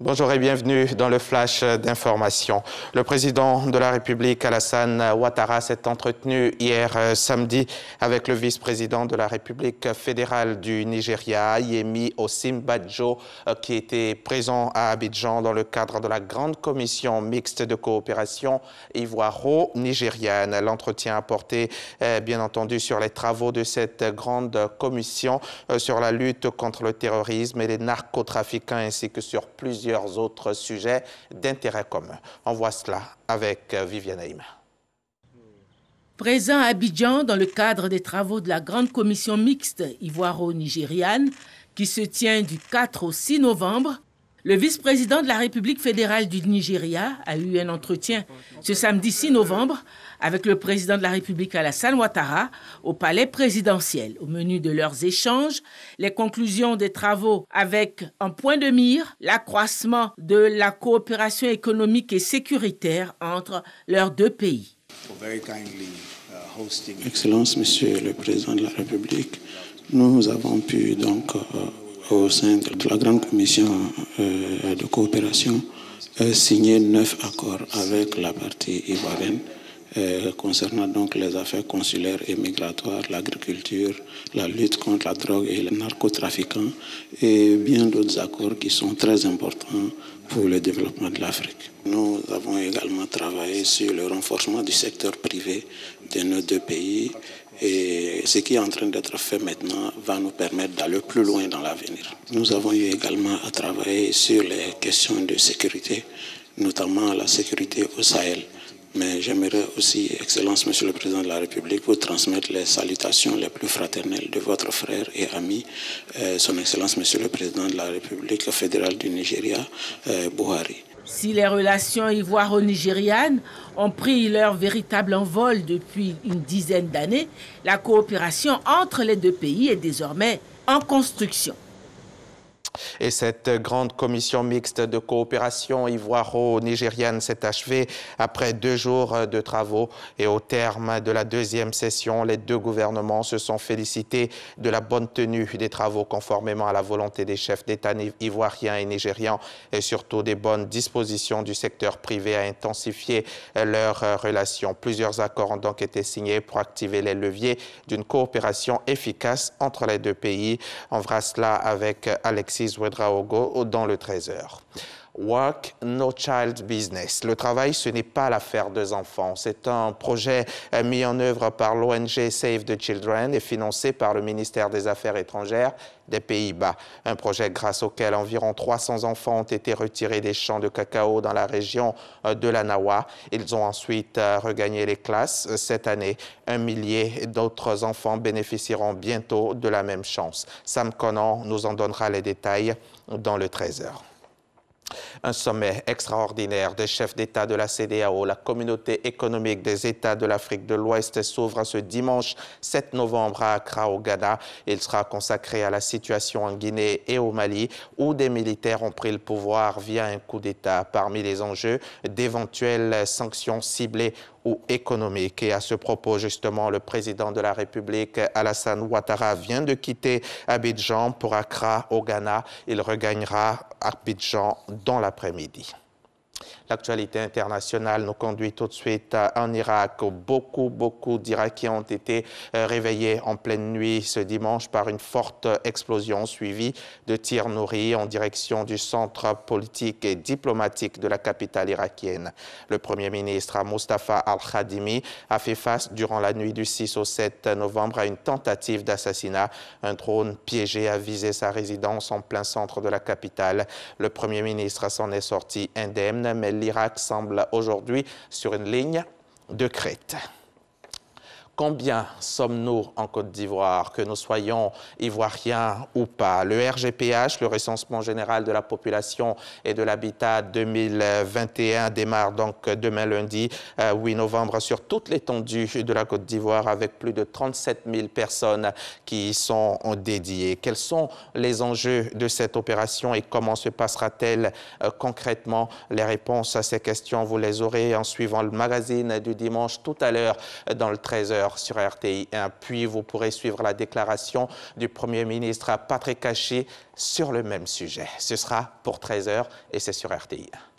Bonjour et bienvenue dans le flash d'information. Le président de la République, Alassane Ouattara, s'est entretenu hier samedi avec le vice-président de la République fédérale du Nigeria, Yemi Osinbajo, qui était présent à Abidjan dans le cadre de la grande commission mixte de coopération ivoiro-nigériane. L'entretien a porté, bien entendu, sur les travaux de cette grande commission, sur la lutte contre le terrorisme et les narcotrafiquants, ainsi que sur plusieurs autres sujets d'intérêt commun. On voit cela avec Viviane Haïm. Présent à Abidjan dans le cadre des travaux de la grande commission mixte ivoiro-nigériane qui se tient du 4 au 6 novembre, le vice-président de la République fédérale du Nigeria a eu un entretien ce samedi 6 novembre avec le président de la République Alassane Ouattara au palais présidentiel. Au menu de leurs échanges, les conclusions des travaux avec en point de mire l'accroissement de la coopération économique et sécuritaire entre leurs deux pays. Excellence, Monsieur le Président de la République, nous avons pu donc au sein de la grande commission de coopération signer 9 accords avec la partie ivoirienne concernant donc les affaires consulaires et migratoires, l'agriculture, la lutte contre la drogue et les narcotrafiquants et bien d'autres accords qui sont très importants pour le développement de l'Afrique. Nous avons également travaillé sur le renforcement du secteur privé de nos deux pays et ce qui est en train d'être fait maintenant va nous permettre d'aller plus loin dans l'avenir. Nous avons eu également à travailler sur les questions de sécurité, notamment la sécurité au Sahel. Mais j'aimerais aussi, Excellence, Monsieur le Président de la République, vous transmettre les salutations les plus fraternelles de votre frère et ami, Son Excellence, Monsieur le Président de la République fédérale du Nigeria, Buhari. Si les relations ivoiro-nigérianes ont pris leur véritable envol depuis une dizaine d'années, la coopération entre les deux pays est désormais en construction. Et cette grande commission mixte de coopération ivoiro-nigériane s'est achevée après 2 jours de travaux. Et au terme de la 2e session, les deux gouvernements se sont félicités de la bonne tenue des travaux conformément à la volonté des chefs d'État ivoiriens et nigérians et surtout des bonnes dispositions du secteur privé à intensifier leurs relations. Plusieurs accords ont donc été signés pour activer les leviers d'une coopération efficace entre les deux pays. On verra cela avec Alexis Ouedraogo dans le 13h. Work, no child business. Le travail, ce n'est pas l'affaire des enfants. C'est un projet mis en œuvre par l'ONG Save the Children et financé par le ministère des Affaires étrangères des Pays-Bas. Un projet grâce auquel environ 300 enfants ont été retirés des champs de cacao dans la région de la Nawa. Ils ont ensuite regagné les classes. Cette année, 1 millier d'autres enfants bénéficieront bientôt de la même chance. Sam Conan nous en donnera les détails dans le 13h. Un sommet extraordinaire des chefs d'État de la CEDEAO, la communauté économique des États de l'Afrique de l'Ouest, s'ouvre ce dimanche 7 novembre à Accra, au Ghana. Il sera consacré à la situation en Guinée et au Mali, où des militaires ont pris le pouvoir via un coup d'État. Parmi les enjeux, d'éventuelles sanctions ciblées ou économiques. Et à ce propos, justement, le président de la République, Alassane Ouattara, vient de quitter Abidjan pour Accra, au Ghana. Il regagnera Abidjan dans l'après-midi. L'actualité internationale nous conduit tout de suite en Irak, où beaucoup d'Irakiens ont été réveillés en pleine nuit ce dimanche par une forte explosion suivie de tirs nourris en direction du centre politique et diplomatique de la capitale irakienne. Le Premier ministre Mustafa Al-Khadimi a fait face durant la nuit du 6 au 7 novembre à une tentative d'assassinat. Un drone piégé a visé sa résidence en plein centre de la capitale. Le Premier ministre s'en est sorti indemne, mais l'Irak semble aujourd'hui sur une ligne de crête. Combien sommes-nous en Côte d'Ivoire, que nous soyons ivoiriens ou pas? Le RGPH, le recensement général de la population et de l'habitat 2021, démarre donc demain lundi 8 novembre sur toute l'étendue de la Côte d'Ivoire avec plus de 37 000 personnes qui y sont dédiées. Quels sont les enjeux de cette opération et comment se passera-t-elle concrètement? Les réponses à ces questions, vous les aurez en suivant le magazine du dimanche tout à l'heure dans le 13h. 13h sur RTI 1. Puis vous pourrez suivre la déclaration du Premier ministre Patrick Kachi sur le même sujet. Ce sera pour 13h et c'est sur RTI 1.